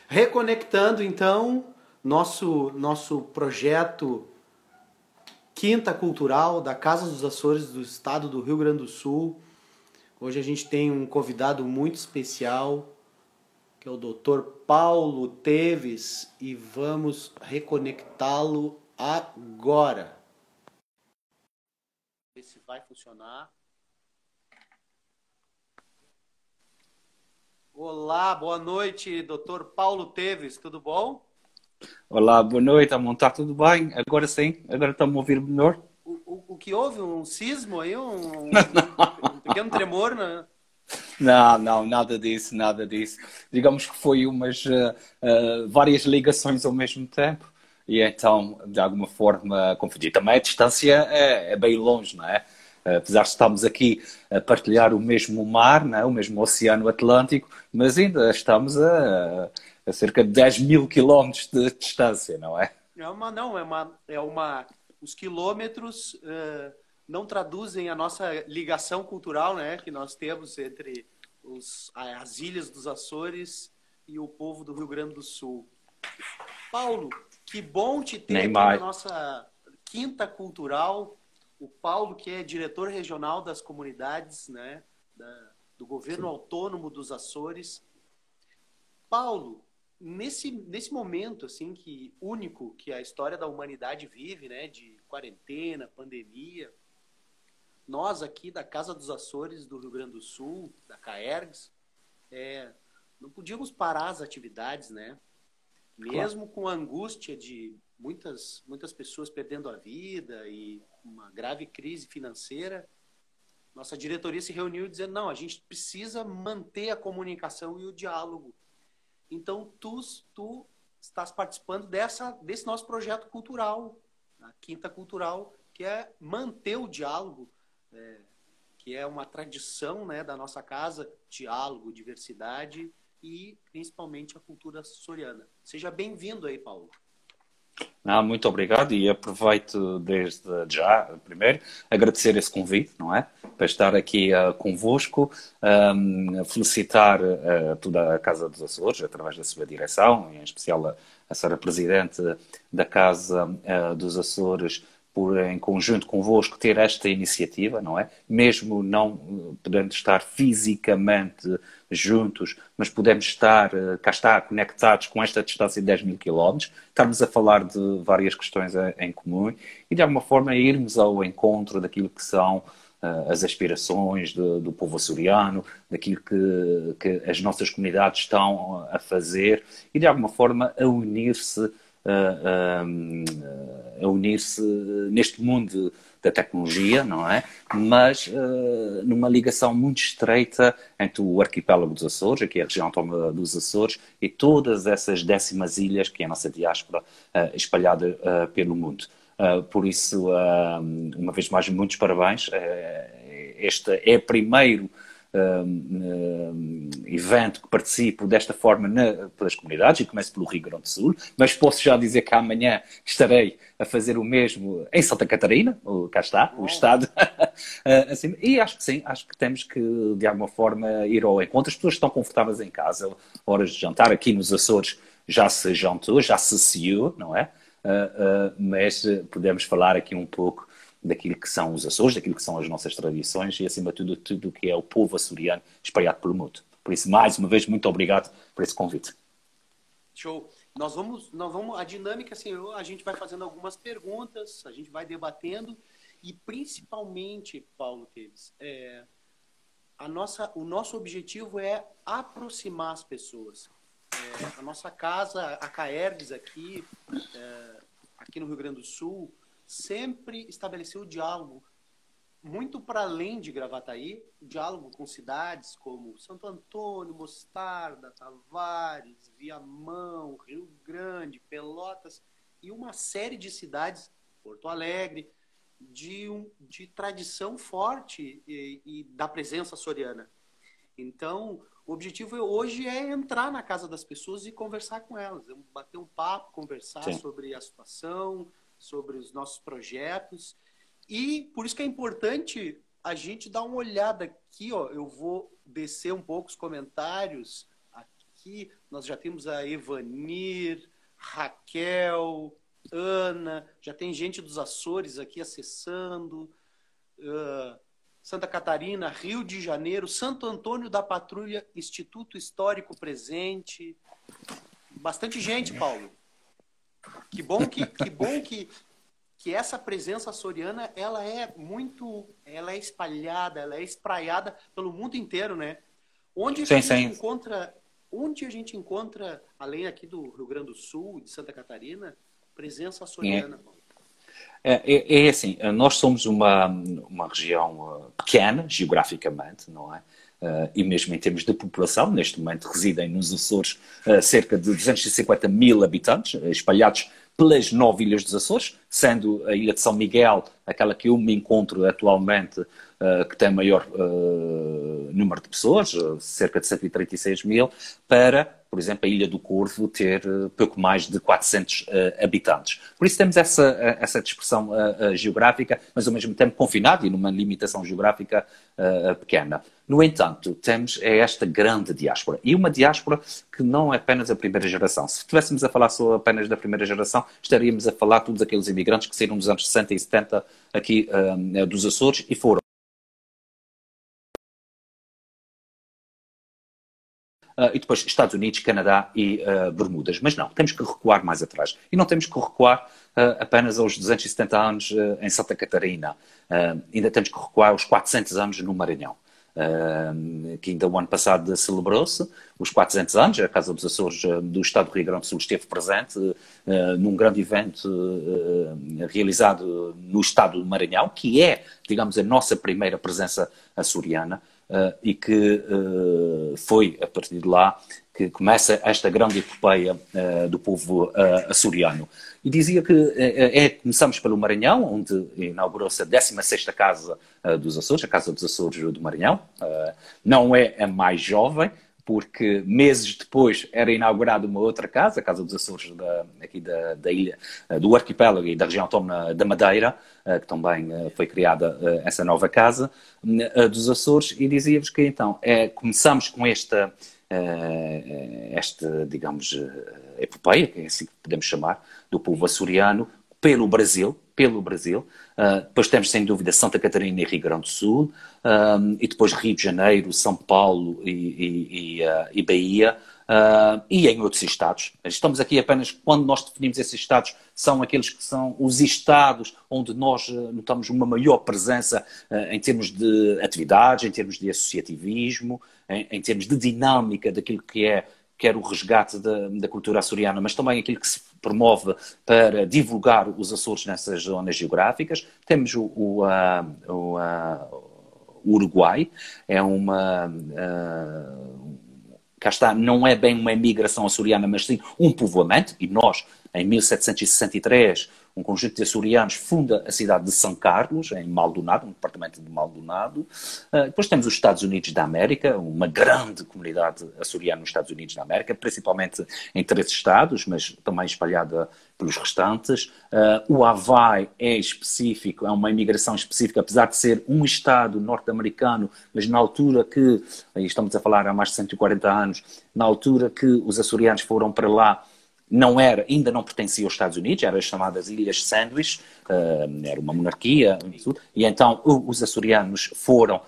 Reconectando então nosso projeto Quinta Cultural da Casa dos Açores do Estado do Rio Grande do Sul. Hoje a gente tem um convidado muito especial, que é o Dr. Paulo Teves, e vamos reconectá-lo agora. Ver se vai funcionar. Olá, boa noite, Dr. Paulo Teves, tudo bom? Olá, boa noite, amor. Está tudo bem? Agora sim? Agora estão-me a ouvir melhor? O que houve? Um sismo aí? Um pequeno tremor, né? Não, não, nada disso, nada disso. Digamos que foi várias ligações ao mesmo tempo e então, de alguma forma, confundi. Também a distância é bem longe, não é? Apesar de estarmos aqui a partilhar o mesmo mar, não é? O mesmo Oceano Atlântico, mas ainda estamos a cerca de 10 mil quilómetros de distância, não é? Não, os quilômetros não traduzem a nossa ligação cultural, né, que nós temos entre as ilhas dos Açores e o povo do Rio Grande do Sul. Paulo, que bom te ter Nem aqui na mais. nossa Quinta Cultural. O Paulo, que é diretor regional das comunidades, né, do Governo Autônomo dos Açores. Paulo, nesse momento assim que único que a história da humanidade vive, né, de quarentena, pandemia, nós aqui da Casa dos Açores do Rio Grande do Sul, da CAERGS, não podíamos parar as atividades, né? Claro. Mesmo com a angústia de muitas pessoas perdendo a vida e uma grave crise financeira, nossa diretoria se reuniu dizendo, não, a gente precisa manter a comunicação e o diálogo. Então, tu estás participando desse nosso projeto cultural, a Quinta Cultural, que é manter o diálogo, é, que é uma tradição, né, da nossa casa, diálogo, diversidade e principalmente a cultura açoriana. Seja bem-vindo aí, Paulo. Não, muito obrigado e aproveito desde já, primeiro, agradecer esse convite, não é? Para estar aqui convosco, felicitar toda a Casa dos Açores, através da sua direção, em especial a senhora Presidente da Casa dos Açores, por, em conjunto convosco, ter esta iniciativa, não é? Mesmo não podendo estar fisicamente juntos, mas podemos estar, cá está, conectados com esta distância de 10 mil quilómetros, estarmos a falar de várias questões em comum e, de alguma forma, irmos ao encontro daquilo que são as aspirações do povo açoriano, daquilo que as nossas comunidades estão a fazer e, de alguma forma, a unir-se neste mundo da tecnologia, não é? Mas numa ligação muito estreita entre o arquipélago dos Açores, aqui a região autónoma dos Açores, e todas essas 10 ilhas que é a nossa diáspora espalhada pelo mundo. Por isso, uma vez mais, muitos parabéns. Este é o primeiro evento que participo desta forma pelas comunidades e começo pelo Rio Grande do Sul, mas posso já dizer que amanhã estarei a fazer o mesmo em Santa Catarina, cá está, o Bom, estado, assim, e acho que sim, acho que temos que de alguma forma ir ao encontro. As pessoas estão confortáveis em casa, horas de jantar, aqui nos Açores já se jantou, já se ceou, não é? Mas podemos falar aqui um pouco daquilo que são os Açores, daquilo que são as nossas tradições e, acima de tudo, tudo o que é o povo açoriano espalhado pelo mundo. Por isso, mais uma vez, muito obrigado por esse convite. show. A dinâmica assim, a gente vai fazendo algumas perguntas, a gente vai debatendo e principalmente, Paulo Teves, o nosso objetivo é aproximar as pessoas. A nossa casa, a Caergues aqui no Rio Grande do Sul, sempre estabeleceu o diálogo muito para além de Gravataí, o diálogo com cidades como Santo Antônio, Mostarda, Tavares, Viamão, Rio Grande, Pelotas e uma série de cidades, Porto Alegre, de tradição forte e da presença açoriana. Então, o objetivo hoje é entrar na casa das pessoas e conversar com elas, bater um papo, conversar Sim. sobre a situação, sobre os nossos projetos. E por isso que é importante a gente dar uma olhada aqui, ó. Eu vou descer um pouco os comentários aqui, nós já temos a Evanir, Raquel, Ana, já tem gente dos Açores aqui acessando, Santa Catarina, Rio de Janeiro, Santo Antônio da Patrulha, Instituto Histórico presente. Bastante gente, Paulo. Que bom que essa presença açoriana, ela é espalhada, ela é espraiada pelo mundo inteiro, né? Onde a gente encontra, além aqui do Rio Grande do Sul, de Santa Catarina, presença açoriana, Paulo? É assim, nós somos uma região pequena, geograficamente, não é? E mesmo em termos de população, neste momento residem nos Açores cerca de 250 mil habitantes, espalhados pelas 9 ilhas dos Açores, sendo a Ilha de São Miguel aquela que eu me encontro atualmente, que tem maior número de pessoas, cerca de 136 mil, para, por exemplo, a Ilha do Corvo ter pouco mais de 400 habitantes. Por isso temos essa dispersão geográfica, mas ao mesmo tempo confinada e numa limitação geográfica pequena. No entanto, temos esta grande diáspora. E uma diáspora que não é apenas a primeira geração. Se estivéssemos a falar só apenas da primeira geração, estaríamos a falar de todos aqueles imigrantes que saíram nos anos 60 e 70 aqui dos Açores e foram. E depois Estados Unidos, Canadá e Bermudas. Mas não, temos que recuar mais atrás. E não temos que recuar apenas aos 270 anos em Santa Catarina. Ainda temos que recuar aos 400 anos no Maranhão. Que ainda o ano passado celebrou-se os 400 anos, a Casa dos Açores do Estado do Rio Grande do Sul esteve presente num grande evento realizado no Estado do Maranhão, que é, digamos, a nossa primeira presença açoriana, e que foi a partir de lá que começa esta grande epopeia do povo açoriano. E dizia que começamos pelo Maranhão, onde inaugurou-se a 16ª Casa dos Açores, a Casa dos Açores do Maranhão. Não é a mais jovem, porque meses depois era inaugurada uma outra casa, a Casa dos Açores aqui da ilha, do arquipélago e da região autónoma da Madeira, que também foi criada essa nova casa dos Açores, e dizia-vos que então começamos com esta, digamos, epopeia, que é assim que podemos chamar, do povo açoriano, pelo Brasil. Depois temos, sem dúvida, Santa Catarina e Rio Grande do Sul, e depois Rio de Janeiro, São Paulo e Bahia, e em outros estados. Estamos aqui apenas, quando nós definimos esses estados, são aqueles que são os estados onde nós notamos uma maior presença em termos de atividades, em termos de associativismo, em termos de dinâmica daquilo que é quer o resgate da cultura açoriana, mas também aquilo que se promove para divulgar os Açores nessas zonas geográficas. Temos o Uruguai, é cá está, não é bem uma imigração açoriana, mas sim um povoamento, e nós, em 1763, um conjunto de açorianos funda a cidade de São Carlos, em Maldonado, um departamento de Maldonado. Depois temos os Estados Unidos da América, uma grande comunidade açoriana nos Estados Unidos da América, principalmente em 3 estados, mas também espalhada pelos restantes. O Havaí é específico, é uma imigração específica, apesar de ser um estado norte-americano, mas na altura que, aí estamos a falar há mais de 140 anos, na altura que os açorianos foram para lá, ainda não pertencia aos Estados Unidos, eram as chamadas Ilhas Sandwich, era uma monarquia, e então os açorianos foram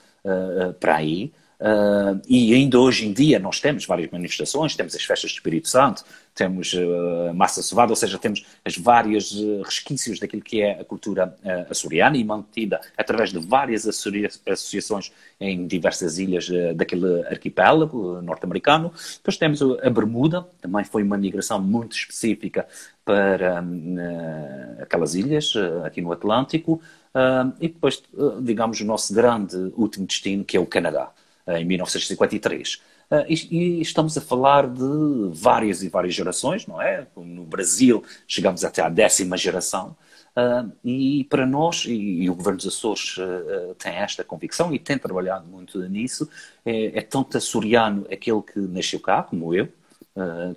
para aí, e ainda hoje em dia nós temos várias manifestações, temos as festas do Espírito Santo, temos massa cevada, ou seja, temos as várias resquícios daquilo que é a cultura açoriana e mantida através de várias associações em diversas ilhas daquele arquipélago norte-americano. Depois temos a Bermuda, também foi uma migração muito específica para aquelas ilhas aqui no Atlântico, e depois, digamos, o nosso grande último destino, que é o Canadá, em 1953. E estamos a falar de várias e várias gerações, não é? No Brasil chegamos até à 10ª geração, e para nós, e o Governo dos Açores tem esta convicção e tem trabalhado muito nisso, é tanto açoriano aquele que nasceu cá, como eu,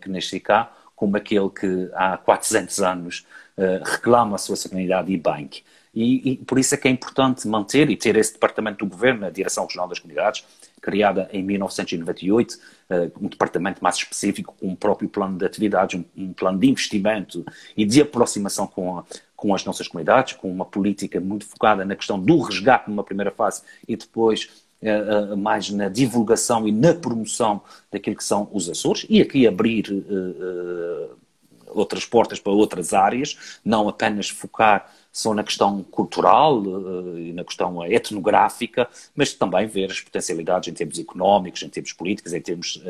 que nasci cá, como aquele que há 400 anos reclama a sua soberanidade e bem. E por isso é que é importante manter e ter esse departamento do governo, a Direção Regional das Comunidades, criada em 1998, um departamento mais específico, com um próprio plano de atividades, um plano de investimento e de aproximação com as nossas comunidades, com uma política muito focada na questão do resgate numa primeira fase e depois mais na divulgação e na promoção daquilo que são os Açores, e aqui abrir outras portas para outras áreas, não apenas focar só na questão cultural e na questão etnográfica, mas também ver as potencialidades em termos económicos, em termos políticos, em termos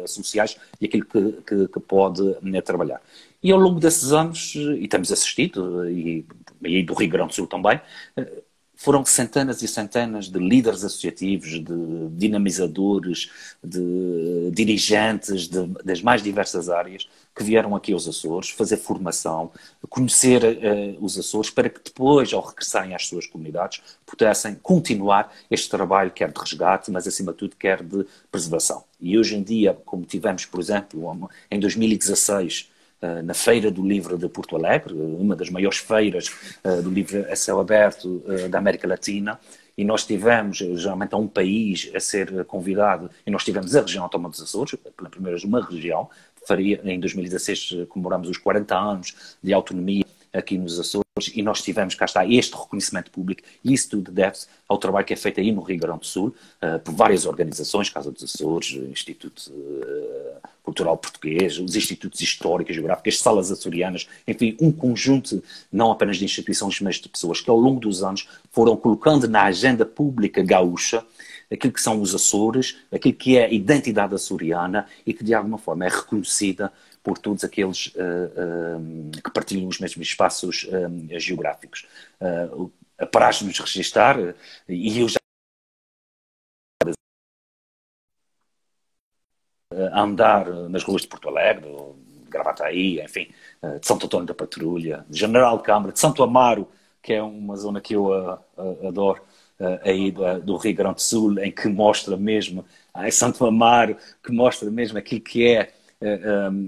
sociais e aquilo que pode trabalhar. E ao longo desses anos, e temos assistido, e do Rio Grande do Sul também, foram centenas e centenas de líderes associativos, de dinamizadores, de dirigentes das mais diversas áreas que vieram aqui aos Açores fazer formação, conhecer os Açores, para que depois, ao regressarem às suas comunidades, pudessem continuar este trabalho, quer de resgate, mas acima de tudo, quer de preservação. E hoje em dia, como tivemos, por exemplo, em 2016, na Feira do Livro de Porto Alegre, uma das maiores feiras do livro a céu aberto da América Latina, e nós tivemos, geralmente, um país a ser convidado, e nós tivemos a região autónoma dos Açores, pela primeira vez uma região. Em 2016 comemoramos os 40 anos de autonomia aqui nos Açores, e nós tivemos, cá está, este reconhecimento público, e isso tudo deve-se ao trabalho que é feito aí no Rio Grande do Sul, por várias organizações, Casa dos Açores, Instituto Cultural Português, os institutos históricos, geográficos, as salas açorianas, enfim, um conjunto não apenas de instituições, mas de pessoas que ao longo dos anos foram colocando na agenda pública gaúcha aquilo que são os Açores, aquilo que é a identidade açoriana e que de alguma forma é reconhecida por todos aqueles que partilham os mesmos espaços geográficos. Apraz-nos registar, e eu já a andar nas ruas de Porto Alegre, de Gravataí, enfim, de Santo Antônio da Patrulha, de General Câmara, de Santo Amaro, que é uma zona que eu adoro, aí do Rio Grande do Sul, em que mostra mesmo, Santo Amaro, que mostra mesmo aquilo que é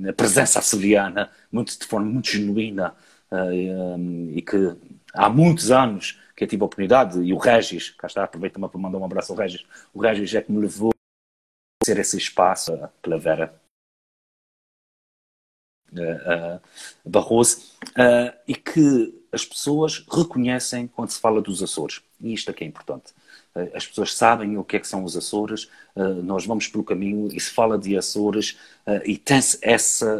a presença açoriana, de forma muito genuína, e que há muitos anos que eu tive a oportunidade, e o Régis, cá está, aproveito também para mandar um abraço ao Régis, o Régis é que me levou a ser esse espaço pela Vera Barroso, e que as pessoas reconhecem quando se fala dos Açores. E isto é que é importante. As pessoas sabem o que é que são os Açores, nós vamos pelo caminho e se fala de Açores, e tem-se essa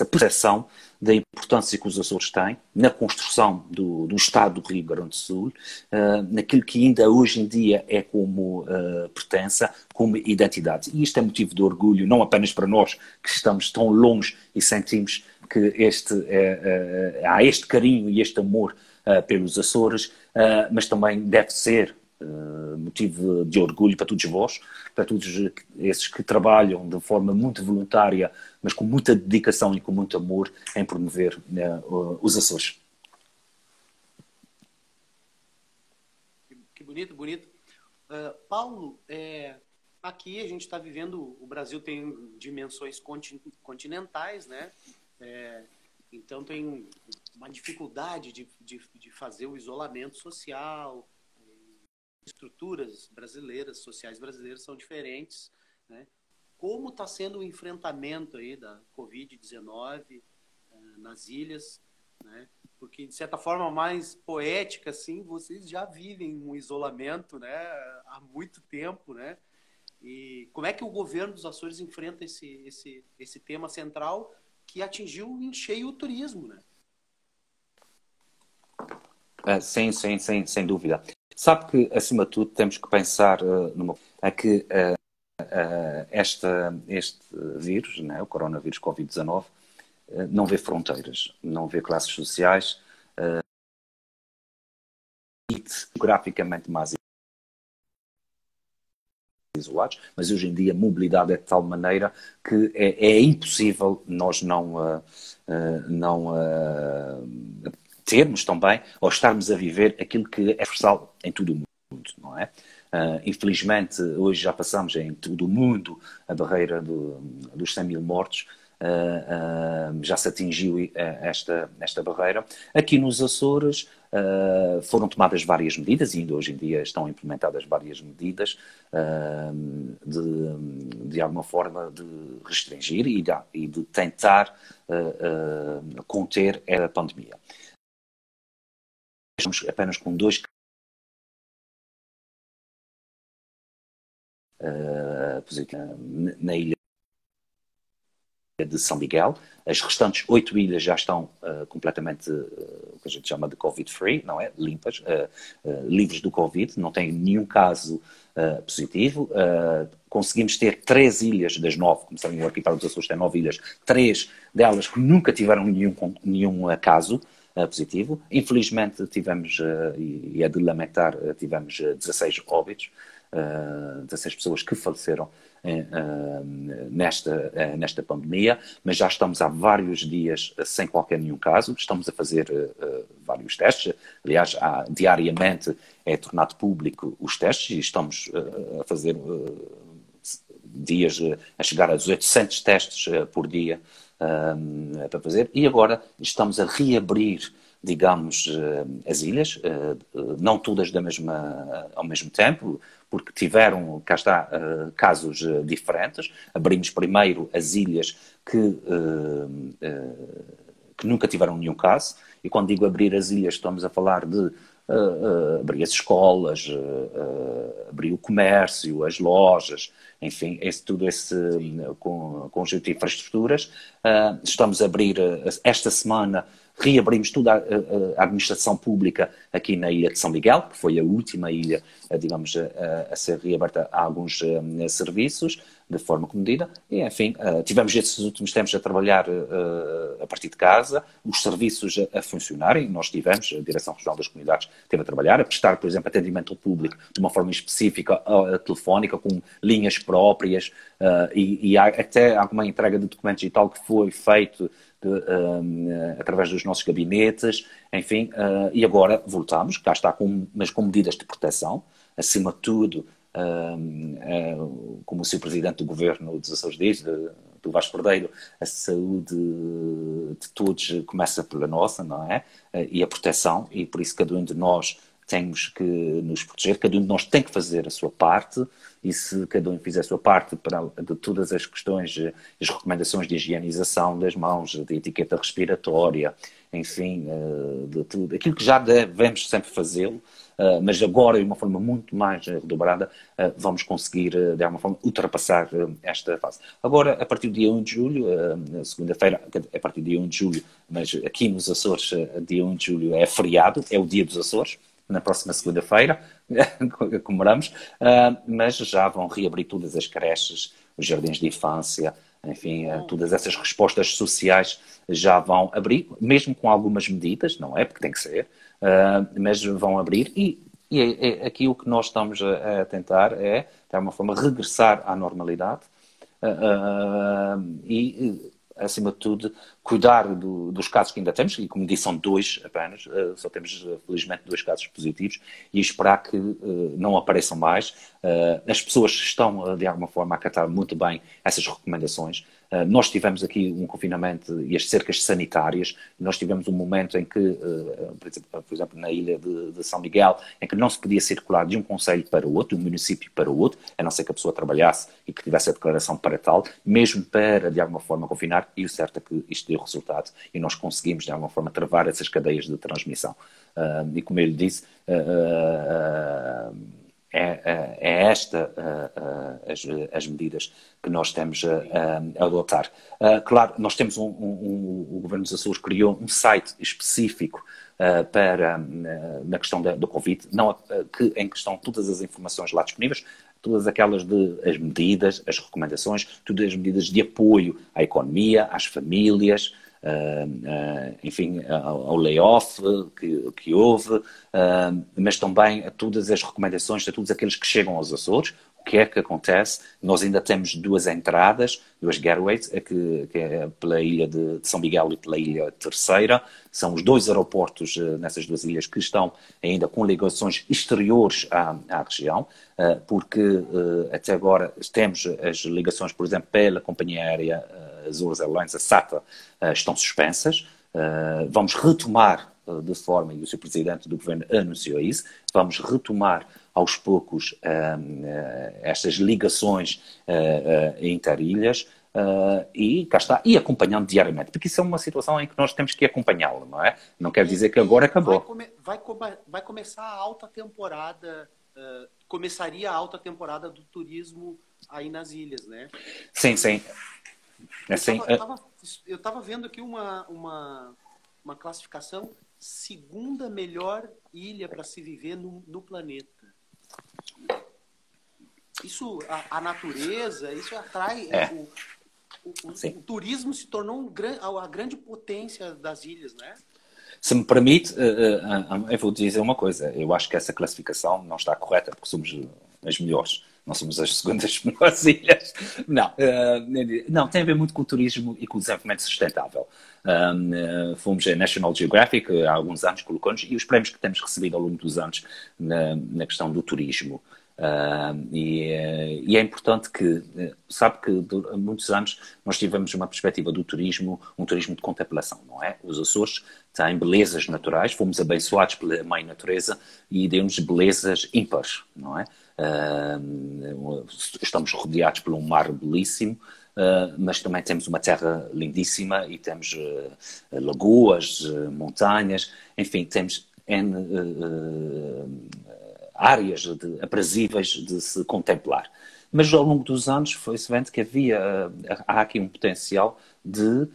percepção da importância que os Açores têm na construção do Estado do Rio Grande do Sul, naquilo que ainda hoje em dia é como pertença, como identidade. E isto é motivo de orgulho, não apenas para nós que estamos tão longe e sentimos que há este carinho e este amor pelos Açores, mas também deve ser motivo de orgulho para todos vós, para todos esses que trabalham de forma muito voluntária, mas com muita dedicação e com muito amor em promover os Açores. Que bonito, bonito. Paulo, aqui a gente está vivendo, o Brasil tem dimensões continentais, né? Então tem uma dificuldade de fazer o isolamento social, estruturas brasileiras, sociais brasileiras são diferentes, né? Como está sendo o enfrentamento aí da Covid-19 nas ilhas, né? Porque de certa forma mais poética, assim, vocês já vivem um isolamento, né, há muito tempo, né? E como é que o governo dos Açores enfrenta esse tema central que atingiu em cheio o turismo, né? Sim, sem dúvida. Sabe que, acima de tudo, temos que pensar que este vírus, né, o coronavírus Covid-19, não vê fronteiras, não vê classes sociais, geograficamente mais isolados, mas hoje em dia a mobilidade é de tal maneira que é impossível nós não termos também, ou estarmos a viver aquilo que é universal em todo o mundo, não é? Infelizmente, hoje já passamos em todo o mundo a barreira dos 100 mil mortos, já se atingiu esta barreira. Aqui nos Açores foram tomadas várias medidas e ainda hoje em dia estão implementadas várias medidas de alguma forma de restringir e de tentar conter a pandemia. Estamos apenas com 2 positivos na ilha de São Miguel. As restantes 8 ilhas já estão completamente, o que a gente chama de Covid-free, não é? Limpas, livres do Covid, não tem nenhum caso positivo. Conseguimos ter 3 ilhas das 9, como sabem, o arquipélago dos Açores tem 9 ilhas, 3 delas que nunca tiveram nenhum caso positivo. Infelizmente tivemos, e é de lamentar, tivemos 16 óbitos, 16 pessoas que faleceram nesta pandemia, mas já estamos há vários dias sem qualquer nenhum caso, estamos a fazer vários testes, aliás, diariamente é tornado público os testes e estamos a fazer dias a chegar a 800 testes por dia para fazer, e agora estamos a reabrir, digamos, as ilhas, não todas ao mesmo tempo, porque tiveram, cá está, casos diferentes. Abrimos primeiro as ilhas que nunca tiveram nenhum caso, e quando digo abrir as ilhas estamos a falar de abrir as escolas, abrir o comércio, as lojas, enfim, todo esse conjunto de infraestruturas. Estamos a abrir, esta semana, reabrimos toda a administração pública aqui na ilha de São Miguel, que foi a última ilha, digamos, a ser reaberta a alguns serviços, de forma comedida, e enfim, tivemos estes últimos tempos a trabalhar a partir de casa, os serviços a funcionarem, nós tivemos, a Direção Regional das Comunidades esteve a trabalhar, a prestar, por exemplo, atendimento ao público de uma forma específica, telefónica, com linhas próprias, e há até alguma entrega de documentos e tal que foi feito através dos nossos gabinetes, enfim, e agora voltamos, cá está, mas com medidas de proteção, acima de tudo, como o Sr. Presidente do Governo dos Açores diz, do Vasco Cordeiro, a saúde de todos começa pela nossa, não é? E a proteção, e por isso cada um de nós temos que nos proteger, cada um de nós tem que fazer a sua parte, e se cada um fizer a sua parte de todas as questões, as recomendações de higienização das mãos, de etiqueta respiratória, enfim, de tudo, aquilo que já devemos sempre fazê-lo, mas agora de uma forma muito mais redobrada, vamos conseguir de alguma forma ultrapassar esta fase. Agora, a partir do dia 1 de julho, segunda-feira, a partir do dia 1 de julho, mas aqui nos Açores, dia 1 de julho é feriado, é o dia dos Açores, na próxima segunda-feira, comemoramos, mas já vão reabrir todas as creches, os jardins de infância, enfim, todas essas respostas sociais já vão abrir, mesmo com algumas medidas, não é? Porque tem que ser, mas vão abrir e aqui o que nós estamos a tentar é, de alguma forma, regressar à normalidade e, acima de tudo, cuidar dos casos que ainda temos, e como disse, são 2 apenas, só temos, felizmente, 2 casos positivos, e esperar que não apareçam mais. As pessoas estão, de alguma forma, a acatar muito bem essas recomendações. Nós tivemos aqui um confinamento e as cercas sanitárias, nós tivemos um momento em que, por exemplo, na ilha de São Miguel, em que não se podia circular de um concelho para o outro, de um município para o outro, a não ser que a pessoa trabalhasse e que tivesse a declaração para tal, mesmo para, de alguma forma, confinar, e o certo é que isto deu resultado e nós conseguimos, de alguma forma, travar essas cadeias de transmissão. E como eu lhe disse, é esta as medidas que nós temos a adotar. Claro, nós temos o Governo dos Açores criou um site específico na questão do Covid, em que estão todas as informações lá disponíveis, todas aquelas as medidas, as recomendações, todas as medidas de apoio à economia, às famílias, enfim, ao layoff que houve, mas também a todas as recomendações, a todos aqueles que chegam aos Açores. O que é que acontece? Nós ainda temos 2 entradas, 2 gateways, que é pela ilha de São Miguel e pela ilha Terceira. São os 2 aeroportos nessas 2 ilhas que estão ainda com ligações exteriores à região, porque até agora temos as ligações, por exemplo, pela companhia aérea Azores Airlines, a SATA, estão suspensas. Vamos retomar de forma, e o Sr. Presidente do Governo anunciou isso, vamos retomar aos poucos estas ligações interilhas e cá está, e acompanhando diariamente, porque isso é uma situação em que nós temos que acompanhá-la, não é? Não quer dizer que agora acabou. Vai começar a alta temporada, começaria a alta temporada do turismo aí nas ilhas, né? Sim, sim. Assim, eu estava vendo aqui uma classificação: segunda melhor ilha para se viver no planeta. Isso, a natureza, isso atrai. O turismo se tornou a grande potência das ilhas, né? Se me permite, eu vou dizer uma coisa. Eu acho que essa classificação não está correta, porque somos as melhores. Não somos as segundas melhores ilhas. Não, tem a ver muito com o turismo e com o desenvolvimento sustentável. Fomos a National Geographic há alguns anos, colocou-nos, e os prémios que temos recebido ao longo dos anos na questão do turismo. E é importante que, sabe que há muitos anos nós tivemos uma perspectiva do turismo, um turismo de contemplação, não é? Os Açores têm belezas naturais, fomos abençoados pela mãe natureza e deu-nos belezas ímpares, não é? Estamos rodeados por um mar belíssimo, mas também temos uma terra lindíssima e temos lagoas, montanhas, enfim, temos áreas aprazíveis de se contemplar. Mas ao longo dos anos foi-se vendo que há aqui um potencial de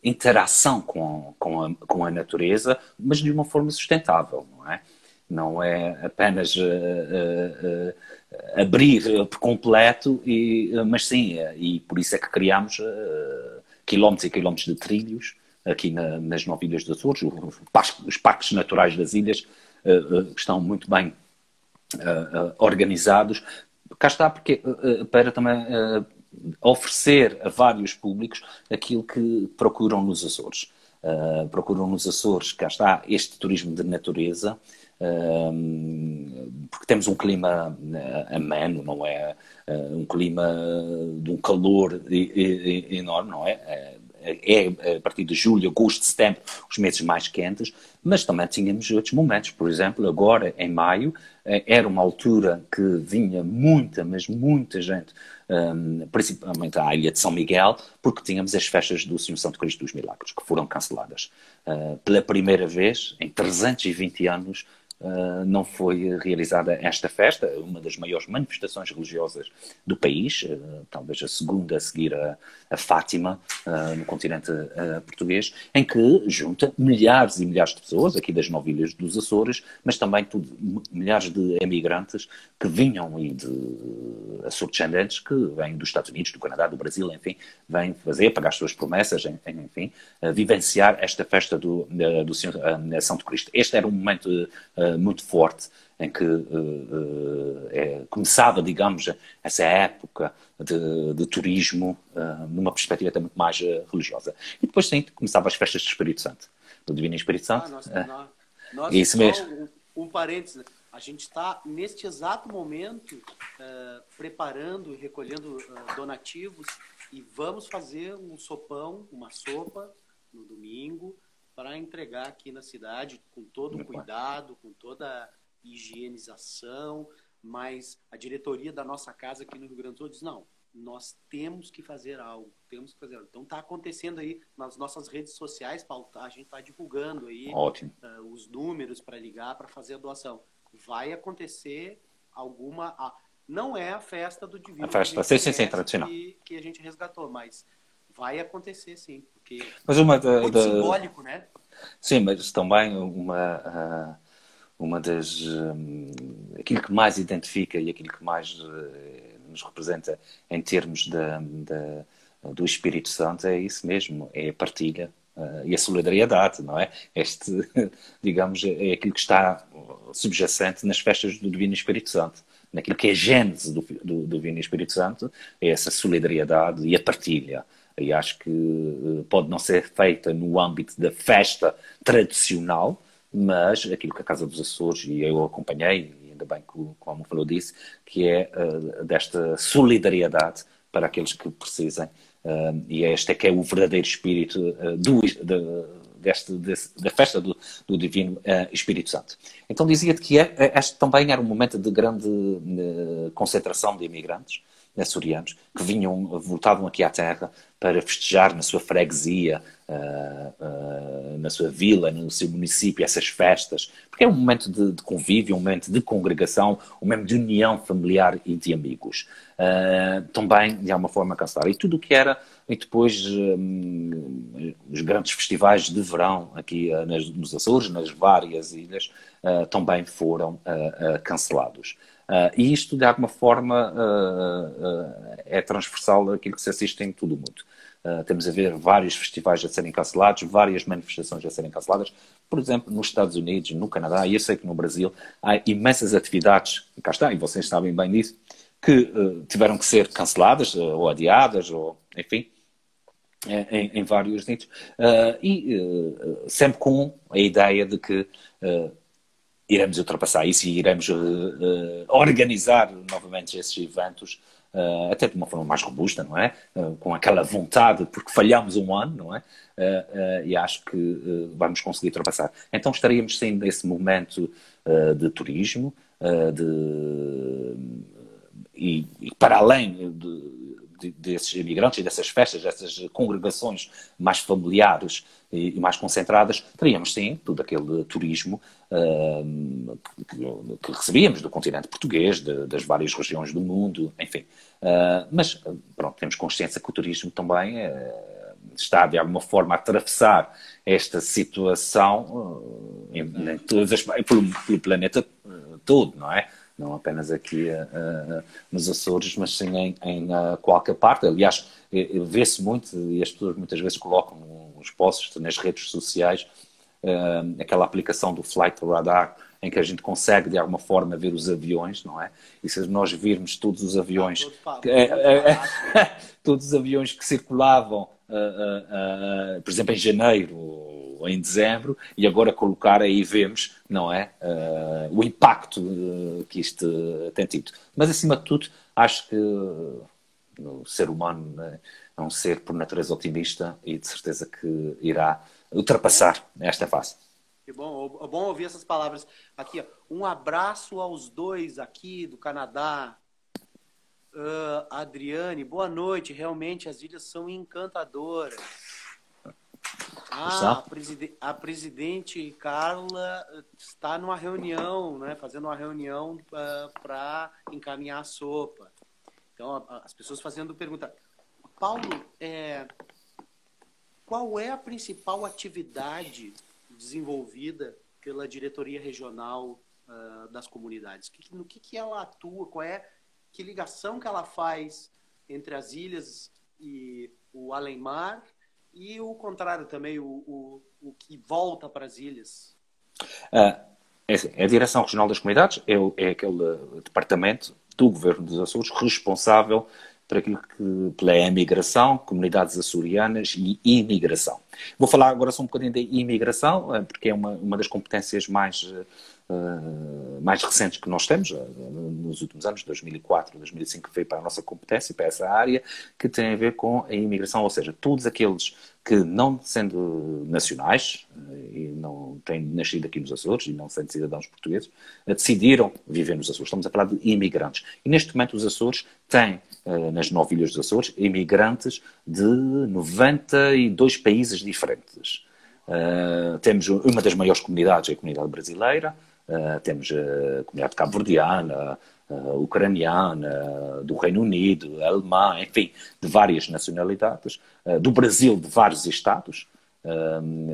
interação com a natureza, mas de uma forma sustentável, não é? Não é apenas abrir por completo, mas sim, e por isso é que criámos quilómetros e quilómetros de trilhos aqui nas 9 ilhas dos Açores. Os parques naturais das ilhas estão muito bem organizados. Cá está, porque para também oferecer a vários públicos aquilo que procuram nos Açores. Procuram nos Açores, cá está, este turismo de natureza, porque temos um clima ameno, não é? Um clima de um calor enorme, não é? É a partir de julho, agosto, setembro, os meses mais quentes, mas também tínhamos outros momentos. Por exemplo, agora, em maio, era uma altura que vinha mas muita gente, principalmente à Ilha de São Miguel, porque tínhamos as festas do Senhor Santo Cristo dos Milagres, que foram canceladas. Pela primeira vez, em 320 anos, não foi realizada esta festa, uma das maiores manifestações religiosas do país, talvez a segunda a seguir a Fátima, no continente português, em que junta milhares e milhares de pessoas, aqui das 9 ilhas dos Açores, mas também milhares de emigrantes que vinham e de Açores-descendentes que vêm dos Estados Unidos, do Canadá, do Brasil, enfim, vêm pagar as suas promessas, enfim, vivenciar esta festa do Senhor Santo Cristo. Este era um momento muito forte, em que começava, digamos, essa época de turismo numa perspectiva até muito mais religiosa. E depois, sim, começava as festas do Espírito Santo, do Divino Espírito Santo. Nós isso mesmo. Um parênteses, a gente está, neste exato momento, preparando e recolhendo donativos, e vamos fazer um sopão, uma sopa, no domingo, para entregar aqui na cidade, com todo o cuidado, com toda a higienização, mas a diretoria da nossa casa aqui no Rio Grande do Sul diz: não, nós temos que fazer algo, temos que fazer algo. Então está acontecendo aí nas nossas redes sociais, Paulo, a gente está divulgando aí os números para ligar, para fazer a doação. Vai acontecer alguma... não é a festa do Divino, a festa, sim, tradicional, que a gente resgatou, mas vai acontecer, sim, porque mas é muito simbólico, né? Sim, mas também uma das... aquilo que mais identifica e aquilo que mais nos representa em termos do Espírito Santo é isso mesmo, é a partilha e a solidariedade, não é? Digamos, é aquilo que está subjacente nas festas do Divino Espírito Santo. Naquilo que é a gênese do Divino Espírito Santo, é essa solidariedade e a partilha. E acho que pode não ser feita no âmbito da festa tradicional, mas aquilo que a Casa dos Açores, e eu acompanhei, e ainda bem que como falou disso, que é desta solidariedade para aqueles que precisem. E este é que é o verdadeiro espírito da festa do Divino Espírito Santo. Então dizia-te que este também era um momento de grande concentração de imigrantes açorianos que voltavam aqui à terra para festejar na sua freguesia, na sua vila, no seu município, essas festas, porque é um momento de convívio, um momento de congregação, um momento de união familiar e de amigos. Também, de alguma forma, cancelar. E tudo o que era, e depois os grandes festivais de verão aqui nos Açores, nas várias ilhas, também foram cancelados. E isto, de alguma forma, é transversal àquilo que se assiste em todo o mundo. Temos a ver vários festivais a serem cancelados, várias manifestações a serem canceladas. Por exemplo, nos Estados Unidos, no Canadá, e eu sei que no Brasil, há imensas atividades, cá está, e vocês sabem bem disso, que tiveram que ser canceladas ou adiadas, ou enfim, em vários nichos. Sempre com a ideia de que iremos ultrapassar isso e iremos organizar novamente esses eventos até de uma forma mais robusta, não é? Com aquela vontade, porque falhamos um ano, não é? E acho que vamos conseguir ultrapassar. Então estaríamos sim nesse momento de turismo, e para além desses imigrantes e dessas festas, dessas congregações mais familiares e mais concentradas, teríamos sim todo aquele turismo que recebíamos do continente português, das várias regiões do mundo, enfim. Mas pronto, temos consciência que o turismo também está de alguma forma a atravessar esta situação pelo planeta todo, não é? Não apenas aqui nos Açores, mas sim em qualquer parte. Aliás, vê-se muito, e as pessoas muitas vezes colocam os posts nas redes sociais, aquela aplicação do Flight Radar, em que a gente consegue de alguma forma ver os aviões, não é? E se nós virmos todos os aviões, todos os aviões que circulavam, por exemplo, em janeiro ou em dezembro, e agora colocar aí vemos, não é? O impacto que isto tem tido. Mas acima de tudo, acho que o ser humano é um ser por natureza otimista e de certeza que irá ultrapassar esta fase. Que bom, bom ouvir essas palavras. Aqui, ó, um abraço aos dois aqui do Canadá. Adriane, boa noite. Realmente as ilhas são encantadoras. A presidente Carla está numa reunião, né? Fazendo uma reunião para encaminhar a sopa. Então, as pessoas fazendo pergunta. Paulo, qual é a principal atividade desenvolvida pela diretoria regional das comunidades? No que ela atua? Que ligação que ela faz entre as ilhas e o além-mar e o contrário também, o que volta para as ilhas? A Direção Regional das Comunidades é aquele departamento do Governo dos Açores responsável pela emigração, comunidades açorianas e imigração. Vou falar agora só um bocadinho da imigração, porque é uma das competências mais recentes que nós temos, nos últimos anos, 2004, 2005, veio para a nossa competência, para essa área, que tem a ver com a imigração, ou seja, todos aqueles que, não sendo nacionais, e não têm nascido aqui nos Açores, e não sendo cidadãos portugueses, decidiram viver nos Açores. Estamos a falar de imigrantes. E neste momento os Açores têm, nas 9 ilhas dos Açores, imigrantes de 92 países diferentes. Temos uma das maiores comunidades, a comunidade brasileira, temos a comunidade cabo-verdiana, ucraniana, do Reino Unido, alemã, enfim, de várias nacionalidades, do Brasil, de vários estados.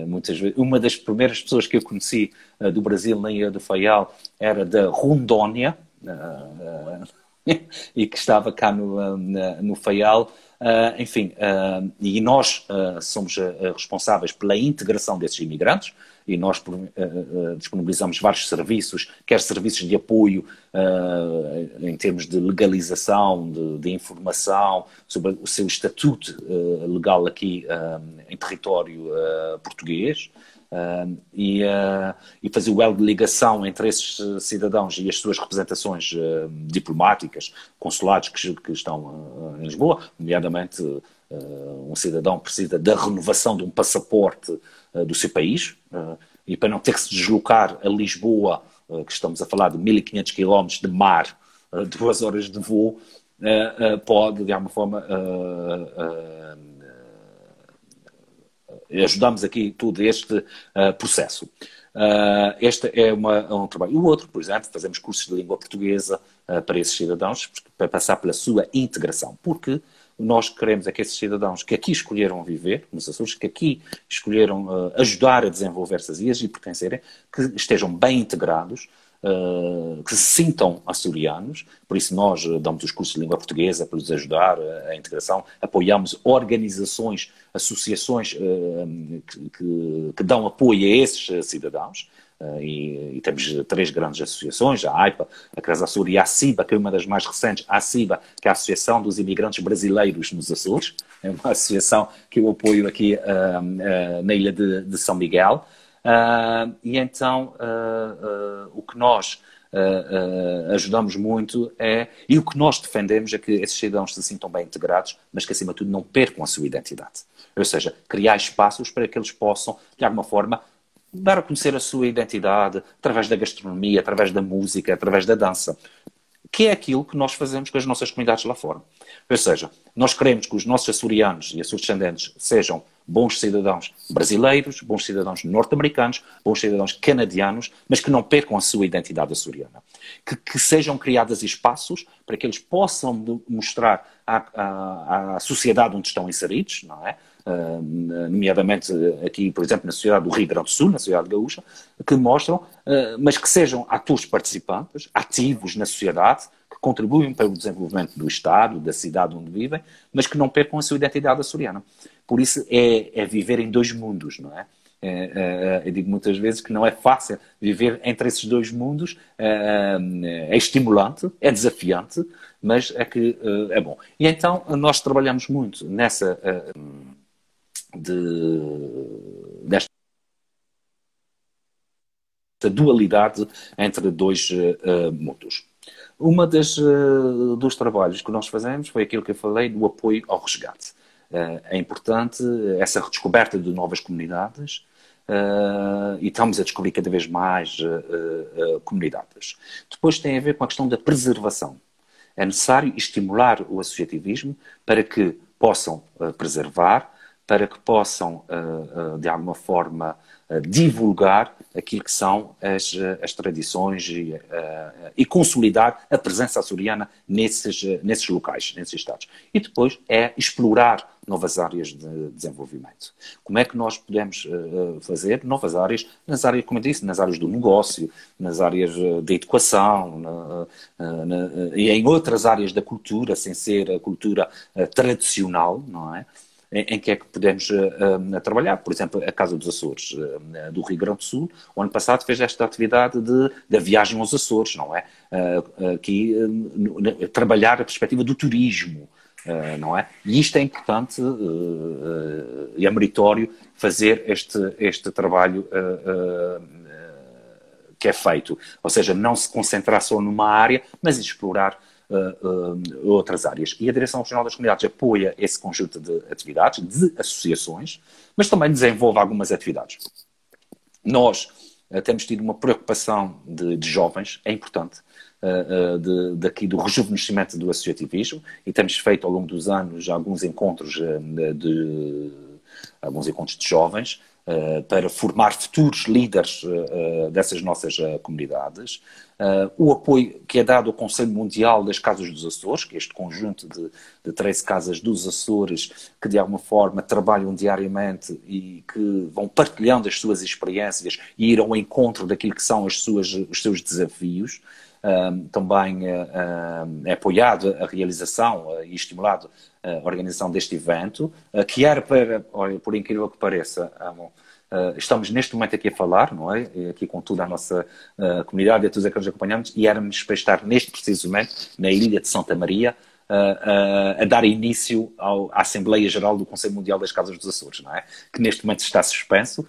Muitas vezes, uma das primeiras pessoas que eu conheci do Brasil na Ilha do Faial era da Rondônia, e que estava cá no Faial. E nós somos responsáveis pela integração desses imigrantes e nós disponibilizamos vários serviços, quer serviços de apoio em termos de legalização, de informação sobre o seu estatuto legal aqui em território português, e fazer o elo de ligação entre esses cidadãos e as suas representações diplomáticas, consulados que estão em Lisboa, nomeadamente um cidadão precisa da renovação de um passaporte do seu país, e para não ter que se deslocar a Lisboa, que estamos a falar de 1500 quilómetros de mar, 2 horas de voo, pode, de alguma forma, ajudamos aqui todo este processo. Este é um trabalho. O outro, por exemplo, fazemos cursos de língua portuguesa para esses cidadãos, para passar pela sua integração, porque nós queremos é que esses cidadãos que aqui escolheram viver, nos Açores, que aqui escolheram ajudar a desenvolver essas ilhas e pertencerem, que estejam bem integrados, que se sintam açorianos. Por isso nós damos os cursos de língua portuguesa para lhes ajudar a integração, apoiamos organizações, associações que dão apoio a esses cidadãos. E temos 3 grandes associações, a AIPA, a Casa Açor e a ACIBA, que é uma das mais recentes, a ACIBA, que é a Associação dos Imigrantes Brasileiros nos Açores, é uma associação que eu apoio aqui na ilha de São Miguel. E então o que nós ajudamos muito e o que nós defendemos é que esses cidadãos se sintam bem integrados, mas que acima de tudo não percam a sua identidade. Ou seja, criar espaços para que eles possam, de alguma forma, dar a conhecer a sua identidade através da gastronomia, através da música, através da dança, que é aquilo que nós fazemos com as nossas comunidades lá fora. Ou seja, nós queremos que os nossos açorianos e os seus descendentes sejam bons cidadãos brasileiros, bons cidadãos norte-americanos, bons cidadãos canadianos, mas que não percam a sua identidade açoriana. Que sejam criados espaços para que eles possam mostrar à sociedade onde estão inseridos, não é? Nomeadamente aqui, por exemplo, na sociedade do Rio Grande do Sul, na sociedade gaúcha, que mostram, mas que sejam atores participantes, ativos na sociedade, que contribuem para o desenvolvimento do Estado, da cidade onde vivem, mas que não percam a sua identidade açoriana. Por isso é viver em 2 mundos, não é? Eu digo muitas vezes que não é fácil viver entre esses 2 mundos, é estimulante, é desafiante, mas é que é bom. E então nós trabalhamos muito nessa desta dualidade entre 2 mundos. Uma dos trabalhos que nós fazemos foi aquilo que eu falei do apoio ao resgate. É importante essa redescoberta de novas comunidades e estamos a descobrir cada vez mais comunidades. Depois tem a ver com a questão da preservação. É necessário estimular o associativismo para que possam preservar, para que possam, de alguma forma, divulgar aquilo que são as tradições e consolidar a presença açoriana nesses locais, nesses estados. E depois é explorar novas áreas de desenvolvimento. Como é que nós podemos fazer novas áreas, como eu disse, nas áreas do negócio, nas áreas da educação e em outras áreas da cultura, sem ser a cultura tradicional, não é? Em que é que podemos trabalhar. Por exemplo, a Casa dos Açores, do Rio Grande do Sul, o ano passado fez esta atividade da viagem aos Açores, não é? Aqui, trabalhar a perspectiva do turismo, não é? E isto é importante e é meritório fazer este trabalho que é feito. Ou seja, não se concentrar só numa área, mas explorar outras áreas. E a Direção Regional das Comunidades apoia esse conjunto de atividades, de associações, mas também desenvolve algumas atividades. Nós temos tido uma preocupação de jovens, é importante, daqui do rejuvenescimento do associativismo, e temos feito ao longo dos anos alguns encontros de jovens, para formar futuros líderes dessas nossas comunidades. O apoio que é dado ao Conselho Mundial das Casas dos Açores, que é este conjunto de 13 casas dos Açores, que de alguma forma trabalham diariamente e que vão partilhando as suas experiências e ir ao encontro daquilo que são os seus desafios. Também é apoiado a realização e estimulado a organização deste evento, que era para, olha, por incrível que pareça, estamos neste momento aqui a falar, não é? Aqui com toda a nossa comunidade e a todos aqueles que acompanhamos, e éramos para estar neste preciso momento na ilha de Santa Maria, a dar início à Assembleia Geral do Conselho Mundial das Casas dos Açores, não é? Que neste momento está suspenso.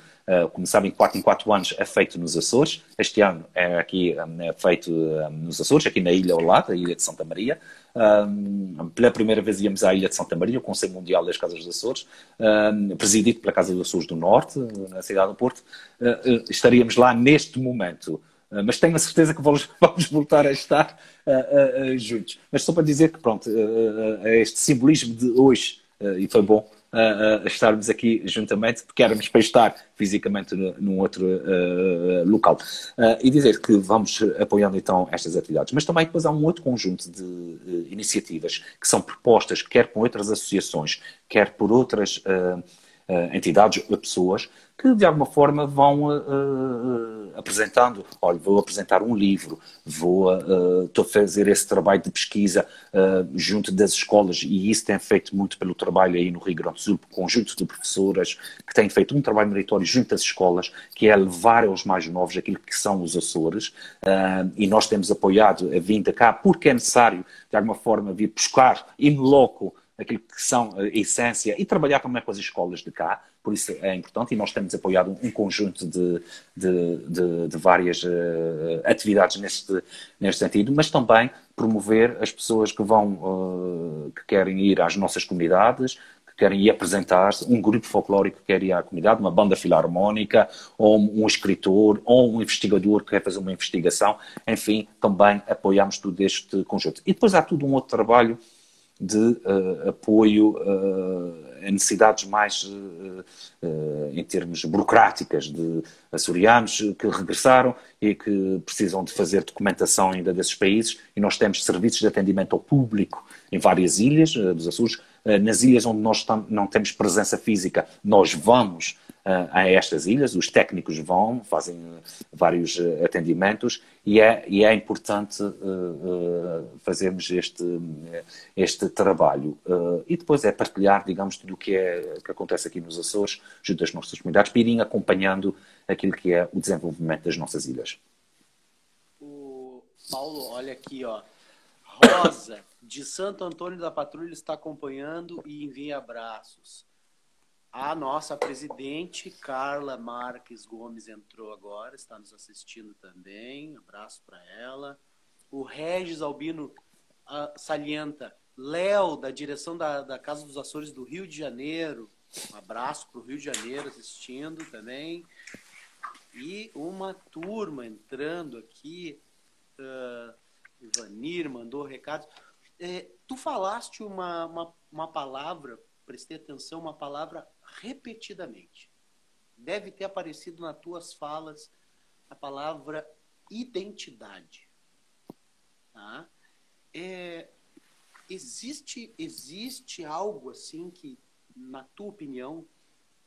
Como sabem, 4 em 4 anos é feito nos Açores. Este ano é aqui feito nos Açores, aqui na ilha ao lado, a ilha de Santa Maria. Pela primeira vez íamos à ilha de Santa Maria, o Conselho Mundial das Casas dos Açores, presidido pela Casa dos Açores do Norte, na cidade do Porto. Estaríamos lá neste momento. Mas tenho a certeza que vamos voltar a estar juntos. Mas só para dizer que, pronto, este simbolismo de hoje, e foi bom estarmos aqui juntamente, porque éramos para estar fisicamente num outro local. E dizer que vamos apoiando então estas atividades. Mas também depois há um outro conjunto de iniciativas que são propostas, quer por outras associações, quer por outras entidades ou pessoas, que de alguma forma vão apresentando, olha, vou apresentar um livro, estou a fazer esse trabalho de pesquisa junto das escolas, e isso tem feito muito pelo trabalho aí no Rio Grande do Sul, conjunto de professoras que têm feito um trabalho meritório junto das escolas, que é levar aos mais novos aquilo que são os Açores, e nós temos apoiado a vinda cá, porque é necessário, de alguma forma, vir buscar in loco aquilo que são a essência, e trabalhar também com as escolas de cá, por isso é importante, e nós temos apoiado um conjunto de várias atividades neste sentido, mas também promover as pessoas que que querem ir às nossas comunidades, que querem ir apresentar-se, um grupo folclórico que quer ir à comunidade, uma banda filarmónica, ou um escritor, ou um investigador que quer fazer uma investigação, enfim, também apoiamos tudo este conjunto. E depois há tudo um outro trabalho de apoio a necessidades mais em termos burocráticas, de açorianos que regressaram e que precisam de fazer documentação ainda desses países, e nós temos serviços de atendimento ao público em várias ilhas dos Açores. Nas ilhas onde nós não temos presença física, nós vamos a estas ilhas, os técnicos vão, fazem vários atendimentos, e é importante fazermos este trabalho. E depois é partilhar, digamos, tudo o que acontece aqui nos Açores, junto às nossas comunidades, para irem acompanhando aquilo que é o desenvolvimento das nossas ilhas. O Paulo, olha aqui, ó. Rosa, de Santo Antônio da Patrulha, está acompanhando e envia abraços. A nossa presidente, Carla Marques Gomes, entrou agora, está nos assistindo também. Abraço para ela. O Regis Albino salienta. Léo, da direção da Casa dos Açores do Rio de Janeiro. Um abraço para o Rio de Janeiro assistindo também. E uma turma entrando aqui. Ivanir mandou recados. Tu falaste uma palavra, prestei atenção, uma palavra repetidamente. Deve ter aparecido nas tuas falas a palavra identidade. Tá? Existe algo assim que, na tua opinião,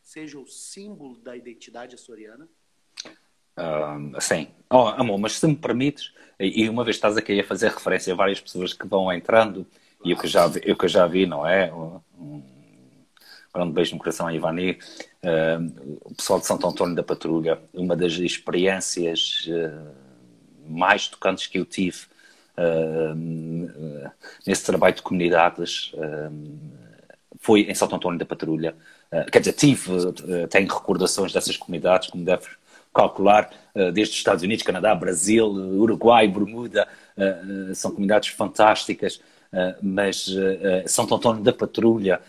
seja o símbolo da identidade açoriana? Sim. Oh, amor, mas se me permites, e uma vez estás aqui a fazer referência a várias pessoas que vão entrando, e eu que já vi, não é? Um grande beijo no coração a Ivani, o pessoal de Santo Antônio da Patrulha. Uma das experiências mais tocantes que eu tive nesse trabalho de comunidades foi em Santo Antônio da Patrulha. Quer dizer, tenho recordações dessas comunidades, como deves calcular, desde os Estados Unidos, Canadá, Brasil, Uruguai, Bermuda, são comunidades fantásticas, mas Santo Antônio da Patrulha,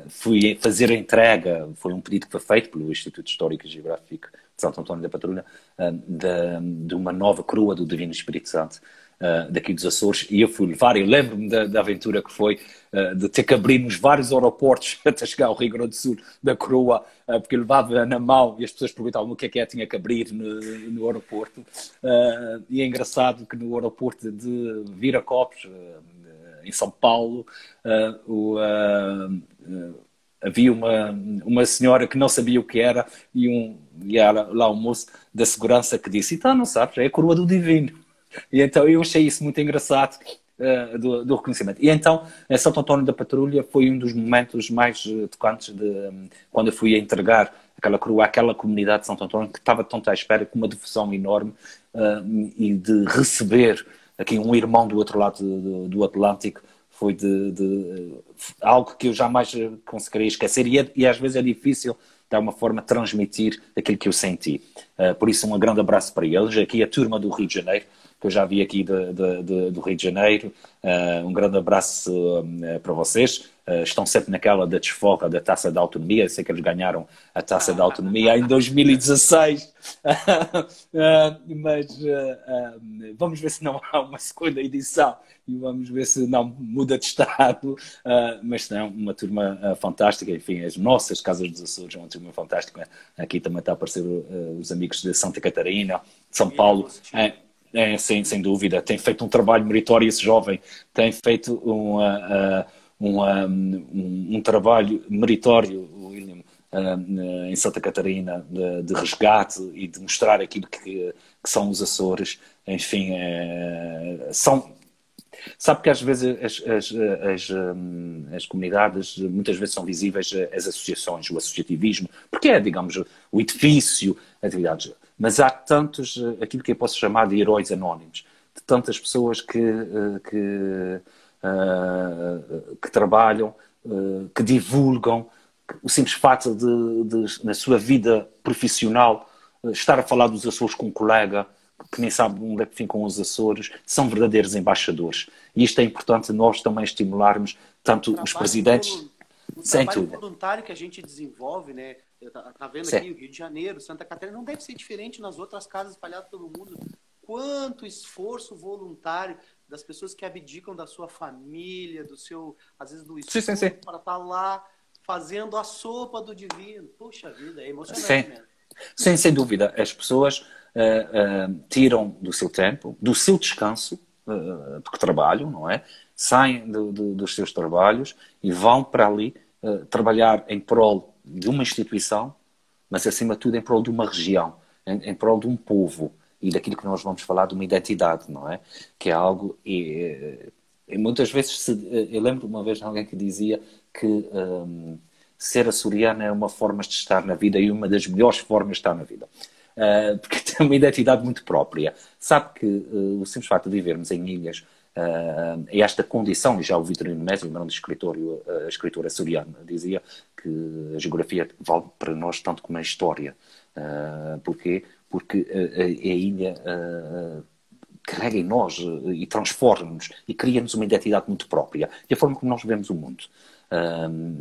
fui fazer a entrega, foi um pedido que foi feito pelo Instituto Histórico e Geográfico de Santo Antônio da Patrulha, de uma nova coroa do Divino Espírito Santo, daqui dos Açores, e eu fui levar, eu lembro-me da aventura que foi de ter que abrir nos vários aeroportos até chegar ao Rio Grande do Sul da coroa, porque eu levava na mão e as pessoas perguntavam o que é tinha que abrir no aeroporto, e é engraçado que no aeroporto de Viracopos, em São Paulo, havia uma senhora que não sabia o que era, e era lá um moço da segurança que disse: então não sabes, é a coroa do Divino. E então eu achei isso muito engraçado, do reconhecimento. E então, Santo Antônio da Patrulha foi um dos momentos mais tocantes quando eu fui a entregar aquela coroa àquela comunidade de Santo Antônio, que estava tanto à espera, com uma devoção enorme, e de receber aqui um irmão do outro lado do Atlântico. foi algo que eu jamais conseguiria esquecer e às vezes é difícil de alguma forma transmitir aquilo que eu senti. Por isso um grande abraço para eles, aqui a turma do Rio de Janeiro, que eu já vi aqui do Rio de Janeiro, um grande abraço para vocês. Estão sempre naquela da desfoca da Taça da Autonomia. Eu sei que eles ganharam a Taça da Autonomia em 2016. Mas vamos ver se não há uma segunda edição e vamos ver se não muda de estado. Mas não, uma turma fantástica. Enfim, as nossas Casas dos Açores é uma turma fantástica. Aqui também está a aparecer os amigos de Santa Catarina, de São Paulo. Sem dúvida. Tem feito um trabalho meritório esse jovem. Tem feito um trabalho meritório, William, em Santa Catarina, de resgate e de mostrar aquilo que são os Açores. Enfim, sabe que às vezes as comunidades muitas vezes são visíveis as associações, o associativismo, porque é, digamos, o edifício, atividades. Mas há tantos, aquilo que eu posso chamar de heróis anónimos, de tantas pessoas que trabalham, que divulgam, o simples fato de, na sua vida profissional, estar a falar dos Açores com um colega que nem sabe onde é que ficam os Açores, são verdadeiros embaixadores. E isto é importante nós também estimularmos, tanto os presidentes... O trabalho voluntário que a gente desenvolve, né? Tá vendo aqui o Rio de Janeiro, Santa Catarina, não deve ser diferente nas outras casas espalhadas pelo mundo. Quanto esforço voluntário das pessoas que abdicam da sua família, do seu, às vezes do estudo, para estar lá fazendo a sopa do divino. Puxa vida, é emocionante mesmo. Sim, sem dúvida. As pessoas tiram do seu tempo, do seu descanso, porque trabalham, não é? Saem dos seus trabalhos e vão para ali trabalhar em prol de uma instituição, mas acima de tudo em prol de uma região, em prol de um povo e daquilo que nós vamos falar de uma identidade, não é? Que é algo... E muitas vezes, eu lembro uma vez de alguém que dizia que ser açoriano é uma forma de estar na vida e uma das melhores formas de estar na vida. Porque tem uma identidade muito própria. Sabe que o simples facto de vivermos em ilhas é esta condição, e já o Vitorino Mésio, o grande escritor açoriano, dizia que a geografia vale para nós tanto como a história. Porquê? Porque a ilha carrega em nós e transforma-nos e cria-nos uma identidade muito própria. E a forma como nós vemos o mundo.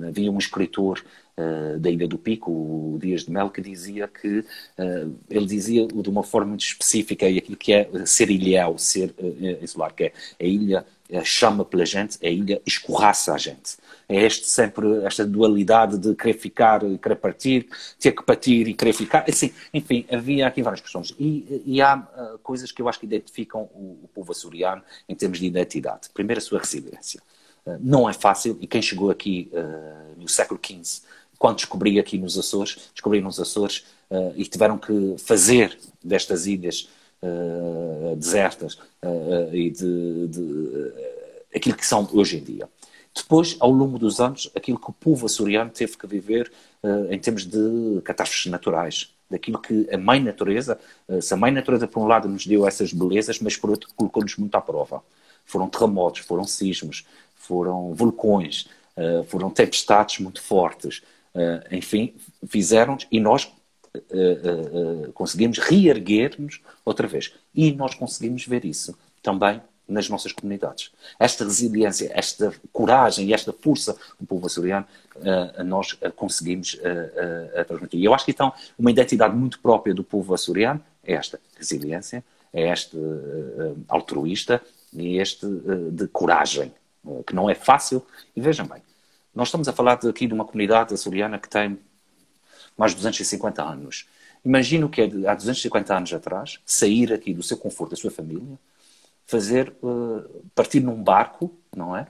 Havia um escritor da Ilha do Pico, o Dias de Mel, que dizia que ele dizia de uma forma muito específica e aquilo que é ser ilhéu, ser insular, que é a ilha chama pela gente, a ilha escorraça a gente. É sempre esta dualidade de querer ficar e querer partir, ter que partir e querer ficar. Assim, enfim, havia aqui várias questões. E há coisas que eu acho que identificam o povo açoriano em termos de identidade. Primeiro, a sua resiliência. Não é fácil, e quem chegou aqui no século XV, quando descobri nos Açores e tiveram que fazer destas ilhas desertas e aquilo que são hoje em dia. Depois, ao longo dos anos, aquilo que o povo açoriano teve que viver em termos de catástrofes naturais, daquilo que a mãe natureza, se a mãe natureza por um lado nos deu essas belezas, mas por outro colocou-nos muito à prova. Foram terremotos, foram sismos, foram vulcões, foram tempestades muito fortes, enfim, fizeram-nos e nós conseguimos reerguer-nos outra vez. E nós conseguimos ver isso também nas nossas comunidades. Esta resiliência, esta coragem e esta força do povo açoriano, nós conseguimos transmitir. E eu acho que então uma identidade muito própria do povo açoriano é esta resiliência, é este altruísta e este de coragem, que não é fácil. E vejam bem, nós estamos a falar aqui de uma comunidade açoriana que tem mais de 250 anos. Imagino que há 250 anos atrás, sair aqui do seu conforto, da sua família, partir num barco, não é?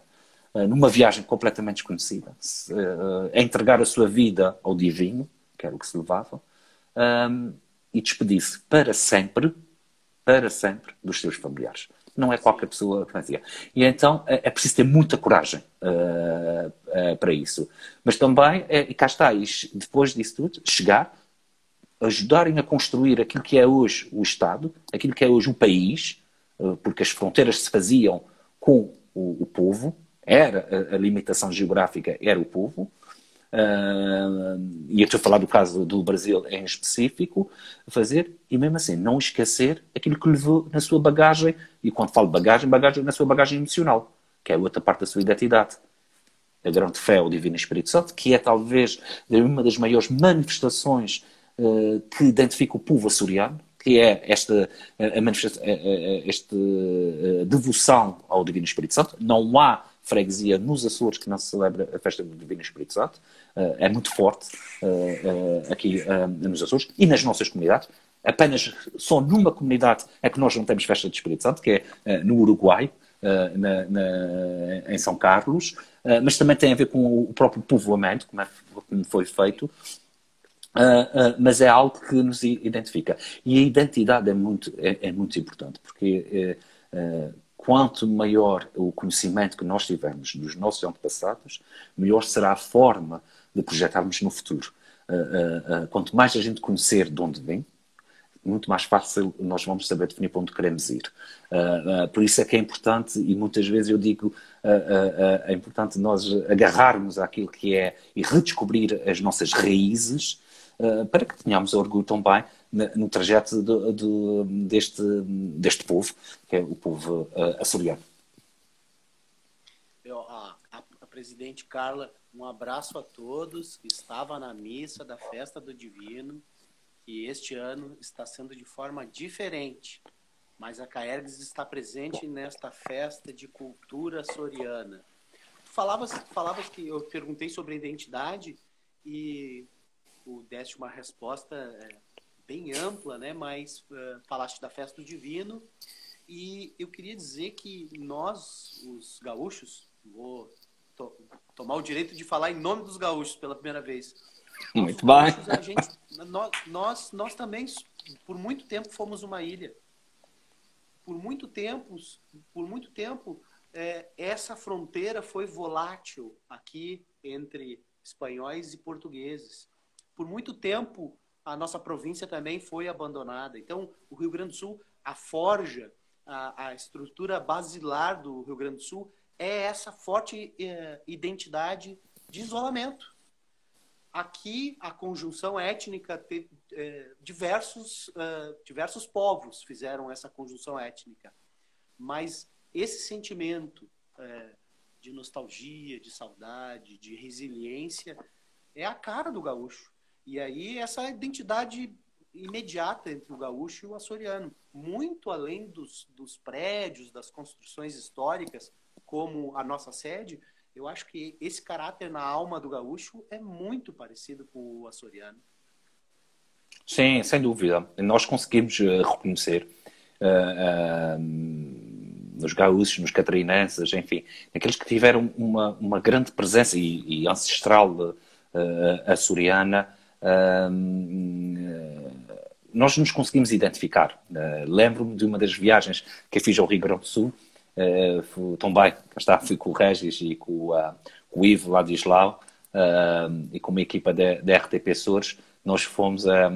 Numa viagem completamente desconhecida, entregar a sua vida ao divino, que era o que se levava, e despedir-se para sempre dos seus familiares. Não é qualquer pessoa que fazia. E então é preciso ter muita coragem para isso. Mas também, e cá está, depois disso tudo, chegar, ajudarem a construir aquilo que é hoje o Estado, aquilo que é hoje o país, porque as fronteiras se faziam com o povo, era a limitação geográfica, era o povo. E eu estou a falar do caso do Brasil em específico, e mesmo assim, não esquecer aquilo que levou na sua bagagem, e quando falo de bagagem, bagagem na sua bagagem emocional, que é outra parte da sua identidade. A grande fé ao Divino Espírito Santo, que é talvez uma das maiores manifestações que identifica o povo açoriano, que é esta devoção ao Divino Espírito Santo. Não há freguesia nos Açores que não se celebra a festa do Divino Espírito Santo. É muito forte aqui nos Açores e nas nossas comunidades. Apenas só numa comunidade é que nós não temos festa do Espírito Santo, que é no Uruguai, em São Carlos, mas também tem a ver com o próprio povoamento, como foi feito. Mas é algo que nos identifica. E a identidade é muito importante, porque quanto maior o conhecimento que nós tivermos dos nossos antepassados, melhor será a forma de projetarmos no futuro. Quanto mais a gente conhecer de onde vem, muito mais fácil nós vamos saber definir para onde queremos ir. Por isso é que é importante, e muitas vezes eu digo, é importante nós agarrarmos àquilo que é e redescobrir as nossas raízes, para que tenhamos orgulho também no trajeto deste povo, que é o povo açoriano. A presidente Carla, um abraço a todos. Estava na missa da Festa do Divino, que este ano está sendo de forma diferente, mas a Caergues está presente nesta festa de cultura açoriana. Falavas que eu perguntei sobre a identidade e deste uma resposta bem ampla, né? Mas falaste da Festa do Divino e eu queria dizer que nós, os gaúchos, vou tomar o direito de falar em nome dos gaúchos pela primeira vez. Muito bem. Nós também, por muito tempo, fomos uma ilha. Por muito tempo, essa fronteira foi volátil aqui entre espanhóis e portugueses. Por muito tempo, a nossa província também foi abandonada. Então, o Rio Grande do Sul, a forja, a estrutura basilar do Rio Grande do Sul é essa forte identidade de isolamento. Aqui, a conjunção étnica, diversos povos fizeram essa conjunção étnica. Mas esse sentimento de nostalgia, de saudade, de resiliência, é a cara do gaúcho. E aí, essa identidade imediata entre o gaúcho e o açoriano. Muito além dos prédios, das construções históricas, como a nossa sede, eu acho que esse caráter na alma do gaúcho é muito parecido com o açoriano. Sim, sem dúvida. Nós conseguimos reconhecer nos gaúchos, nos catarinenses, enfim, aqueles que tiveram uma grande presença e ancestral açoriana, nós nos conseguimos identificar. Lembro-me de uma das viagens que eu fiz ao Rio Grande do Sul, também, fui com o Regis e com o Ivo Ladislau e com uma equipa da RTP Açores. Nós fomos a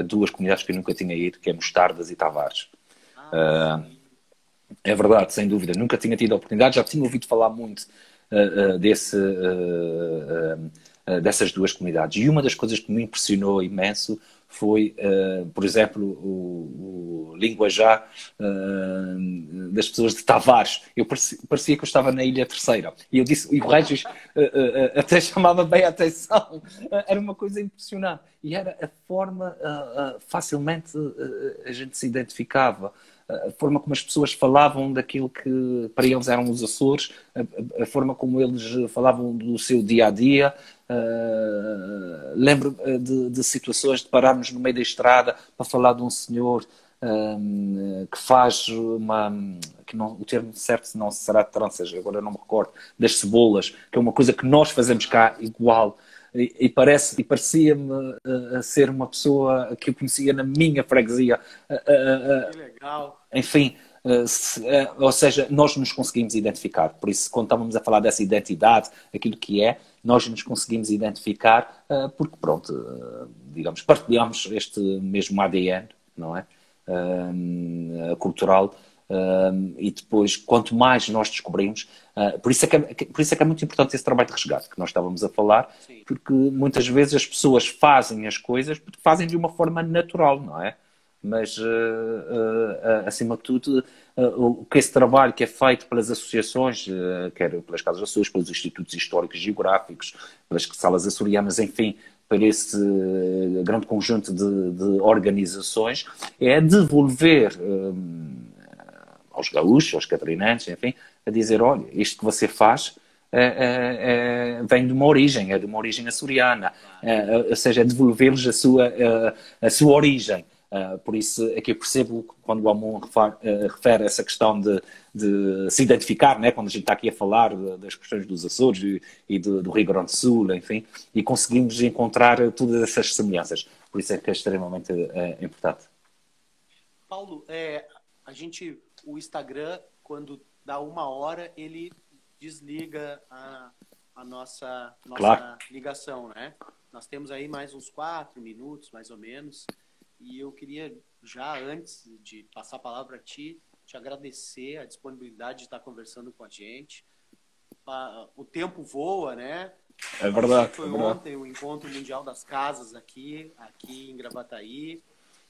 duas comunidades que eu nunca tinha ido, que é Mostardas e Tavares. É verdade, sem dúvida. Nunca tinha tido a oportunidade, já tinha ouvido falar muito dessas duas comunidades. E uma das coisas que me impressionou imenso foi, por exemplo, o linguajar das pessoas de Tavares. Parecia que eu estava na Ilha Terceira. E eu disse, e o Regis até chamava bem a atenção. Era uma coisa impressionante. E era a forma, facilmente a gente se identificava. A forma como as pessoas falavam daquilo que para eles eram os Açores, a forma como eles falavam do seu dia-a-dia. Lembro de situações de pararmos no meio da estrada para falar de um senhor que faz que não, o termo certo não será tranças, agora não me recordo, das cebolas, que é uma coisa que nós fazemos cá igual. E parecia-me ser uma pessoa que eu conhecia na minha freguesia. Que legal. Enfim, ou seja, nós nos conseguimos identificar. Por isso, quando estávamos a falar dessa identidade, aquilo que é, nós nos conseguimos identificar porque, pronto, digamos, partilhamos este mesmo ADN, não é? Cultural, E depois, quanto mais nós descobrimos, por isso é que é muito importante esse trabalho de resgate que nós estávamos a falar, Sim. porque muitas vezes as pessoas fazem as coisas porque fazem de uma forma natural, não é? Mas, acima de tudo, o que esse trabalho que é feito pelas associações, quer pelas casas açorianas, pelos institutos históricos e geográficos, pelas salas açorianas, enfim, para esse grande conjunto de organizações, é devolver aos gaúchos, aos catarinenses, enfim, a dizer, olha, isto que você faz vem de uma origem, é de uma origem açoriana, ou seja, é devolver-lhes a sua origem. Por isso é que eu percebo quando o Amon refere essa questão de se identificar, né? Quando a gente está aqui a falar das questões dos Açores e do Rio Grande do Sul, enfim, e conseguimos encontrar todas essas semelhanças. Por isso é que é extremamente importante. Paulo, o Instagram, quando dá 1 hora, ele desliga a nossa Claro. ligação, né? Nós temos aí mais uns 4 minutos, mais ou menos. E eu queria, já antes de passar a palavra a ti, te agradecer a disponibilidade de estar conversando com a gente. O tempo voa, né? É verdade. Foi ontem o Encontro Mundial das Casas aqui em Gravataí.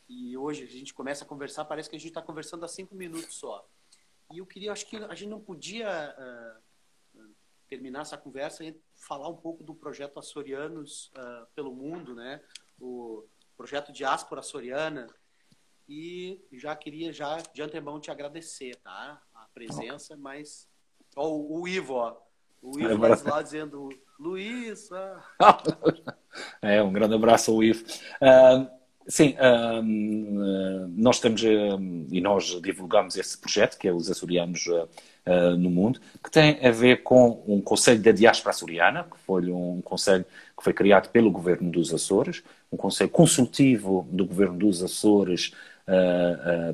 E hoje a gente começa a conversar, parece que a gente está conversando há 5 minutos só. E eu queria, acho que a gente não podia terminar essa conversa e falar um pouco do projeto Açorianos pelo Mundo, né? O projeto Diáspora Açoriana, e já queria de antemão te agradecer, tá? A presença, mas o Ivo, o Ivo lá dizendo, Luiz, um grande abraço ao Ivo. Sim, nós temos e nós divulgamos esse projeto que é os Açorianos no Mundo, que tem a ver com um Conselho da Diáspora Açoriana, que foi um conselho que foi criado pelo Governo dos Açores, um conselho consultivo do Governo dos Açores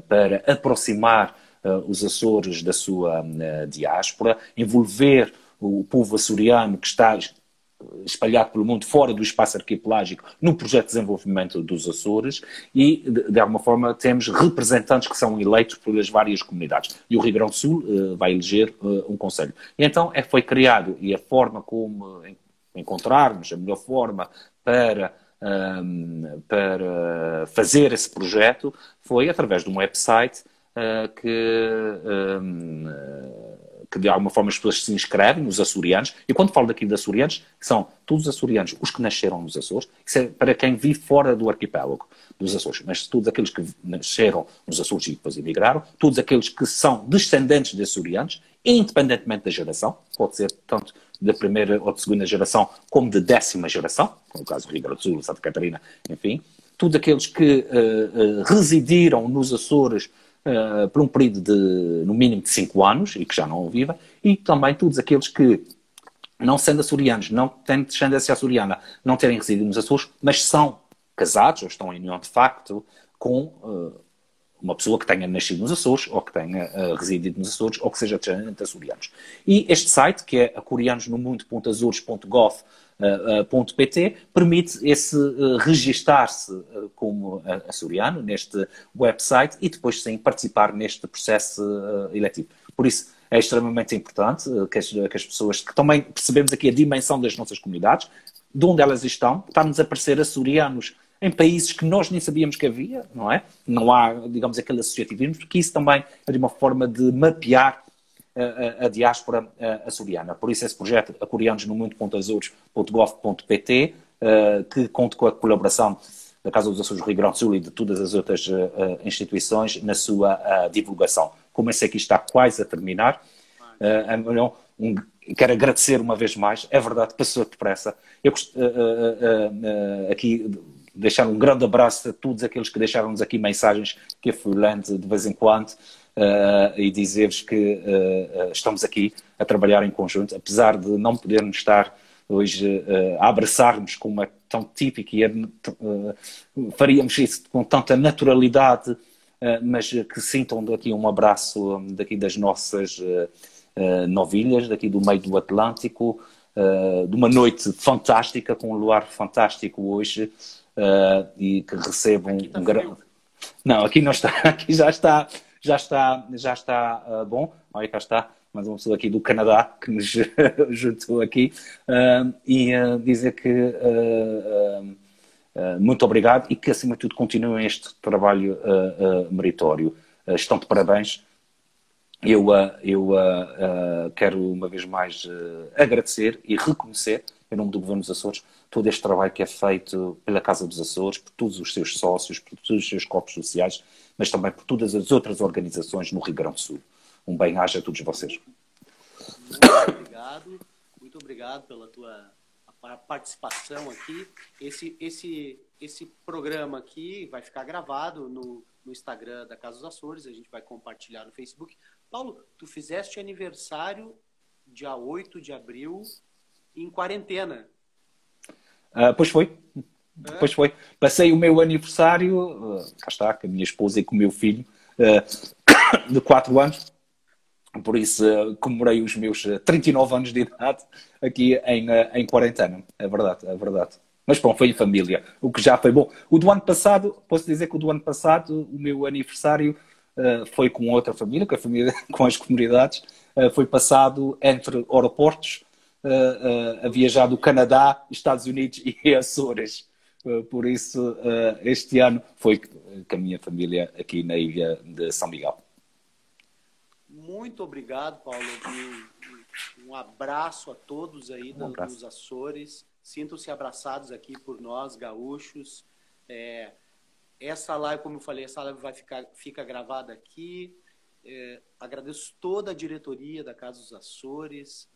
para aproximar os Açores da sua diáspora, envolver o povo açoriano que está espalhado pelo mundo, fora do espaço arquipelágico, no projeto de desenvolvimento dos Açores e, de alguma forma, temos representantes que são eleitos pelas várias comunidades. E o Rio Grande do Sul vai eleger um conselho. E então foi criado, e a forma como encontrarmos a melhor forma para fazer esse projeto foi através de um website que de alguma forma as pessoas se inscrevem, os açorianos, e quando falo daqui de açorianos, são todos os açorianos, os que nasceram nos Açores, isso é para quem vive fora do arquipélago dos Açores, mas todos aqueles que nasceram nos Açores e depois emigraram, todos aqueles que são descendentes de açorianos, independentemente da geração, pode ser tanto da primeira ou de segunda geração, como de 10ª geração, no caso do Rio Grande do Sul, Santa Catarina, enfim, todos aqueles que residiram nos Açores por um período de, no mínimo, de 5 anos, e que já não o vivem, e também todos aqueles que, não sendo açorianos, não têm descendência açoriana, não terem residido nos Açores, mas são casados, ou estão em união de facto, com uma pessoa que tenha nascido nos Açores, ou que tenha residido nos Açores, ou que seja descendente de açorianos. E este site, que é açorianosnomundo.azores.gov.pt, permite registar-se como açoriano neste website e depois sim participar neste processo eletivo. Por isso é extremamente importante que as pessoas, que também percebemos aqui a dimensão das nossas comunidades, de onde elas estão, está-nos a aparecer açorianos em países que nós nem sabíamos que havia, não é? Não há, digamos, aquele associativismo, porque isso também é de uma forma de mapear a diáspora açoriana. Por isso esse projeto, açorianosnomundo.azores.gov.pt, que conta com a colaboração da Casa dos Açores do Rio Grande do Sul e de todas as outras instituições na sua divulgação. Como esse aqui está quase a terminar, quero agradecer uma vez mais, é verdade, passou depressa. Eu aqui deixar um grande abraço a todos aqueles que deixaram-nos aqui mensagens que eu fui lendo de vez em quando e dizer-vos que estamos aqui a trabalhar em conjunto, apesar de não podermos estar hoje a abraçar-nos como é tão típico e faríamos isso com tanta naturalidade, mas que sintam daqui um abraço daqui das nossas novilhas, daqui do meio do Atlântico, de uma noite fantástica, com um luar fantástico hoje, e que recebam um grande... Não, aqui não está, aqui já está já está bom. Olha, cá está, mais uma pessoa aqui do Canadá que nos juntou aqui. Dizer que muito obrigado e que, acima de tudo, continuem este trabalho meritório. Estão de parabéns. Eu quero, uma vez mais, agradecer e reconhecer, em nome do Governo dos Açores, todo este trabalho que é feito pela Casa dos Açores, por todos os seus sócios, por todos os seus corpos sociais, mas também por todas as outras organizações no Rio Grande do Sul. Um bem-aja a todos vocês. Muito obrigado pela tua participação aqui. Esse programa aqui vai ficar gravado no Instagram da Casa dos Açores, a gente vai compartilhar no Facebook. Paulo, tu fizeste aniversário dia 8 de abril em quarentena. Pois foi. Pois foi. Passei o meu aniversário, cá está, com a minha esposa e com o meu filho, de 4 anos. Por isso, comemorei os meus 39 anos de idade aqui em quarentena. É verdade, é verdade. Mas bom, foi em família, o que já foi bom. O do ano passado, posso dizer que o do ano passado, o meu aniversário foi com outra família, com as comunidades, foi passado entre aeroportos, a viajar do Canadá, Estados Unidos e Açores. Por isso, este ano foi com a minha família aqui na ilha de São Miguel. Muito obrigado, Paulo. Um abraço a todos aí dos Açores. Sintam-se abraçados aqui por nós, gaúchos. Essa live, como eu falei, essa live fica gravada aqui. Agradeço toda a diretoria da Casa dos Açores,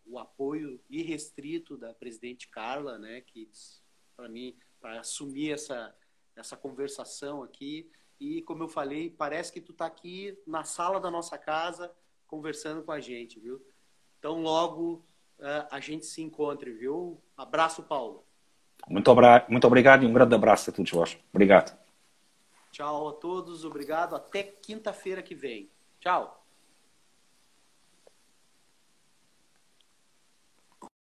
o apoio irrestrito da presidente Carla, né, que para mim, para assumir essa conversação aqui. E, como eu falei, parece que tu está aqui na sala da nossa casa conversando com a gente, viu? Então, logo a gente se encontre, viu? Abraço, Paulo. Muito obrigado e um grande abraço a todos vós. Obrigado. Tchau a todos, obrigado. Até quinta-feira que vem. Tchau.